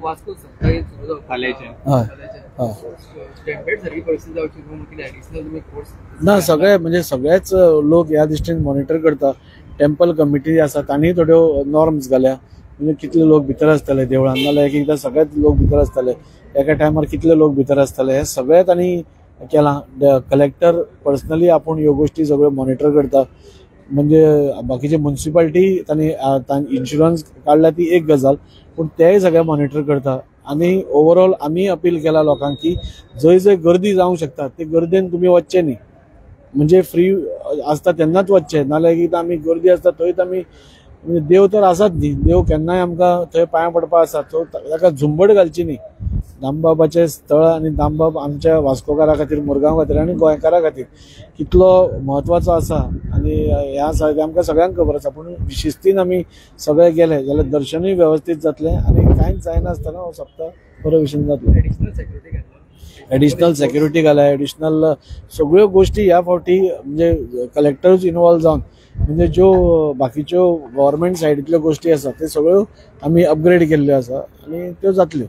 वास्को सकाळी सुरू जावपाक फाल्यांचे स्टॅम्पेड सारकी परिस्थिती जावची न्हू कितें एडिशनल तुमी फोर्स ना सगळे म्हणजे सगळेच लोक ह्या दृश्टीन मॉनिटर करता. टेम्पल कमिटी आसा तांणी थोड्यो नॉर्म्स घाल्या म्हणजे कितले लोक भितर आसतले देवळान नाल्यार एकदां सगळेच लोक भितर आसतले एका टायमार कितले लोक भितर आसतले हे सगळे तांणी केलां. कलेक्टर पर्सनली आपूण ह्यो गोश्टी सगळ्यो मॉनिटर करता. म्हणजे बाकीचे म्युनिसिपालिटी तांणी इन्शुरन्स काडला ती एक गजाल पूण तेय सगळे मॉनिटर करता. आनी ओवरऑल आमी अपील केला लोकांक की जंय जंय गर्दी जावंक शकता ते गर्देन तुमी वचचे न्ही. म्हणजे फ्री आसता तेन्नाच वचचे नाल्यार एकदां आमी गर्दी आसता थंयच आमी म्हणजे देव तर आसात न्ही देव केन्नाय आमकां थंय पांयां पडपा आसा सो ताका झुंबड घालची न्ही. दामबाबाचें स्थळ आनी दामबाब आमच्या वास्कोकारा खातीर मुरगांव खातीर आनी गोंयकारा खातीर कितलो म्हत्वाचो आसा आनी ह्या आमकां सगळ्यांक खबर आसा. पूण शिस्तीन आमी सगळे गेले जाल्यार दर्शनूय वेवस्थीत जातलें आनी कांयच जायनासतना हो सप्ताह बरो विशेन जातलो. एडिशनल सेक्युरिटी घाला एडिशनल सगळ्यो गोश्टी ह्या फावटी म्हणजे कलेक्टरूच इनवॉल्व जावन म्हणजे ज्यो बाकीच्यो गव्हर्मेंट सायडींतल्यो गोश्टी आसा त्यो सगळ्यो आमी अपग्रेड केल्ल्यो आसा आनी त्यो जातल्यो.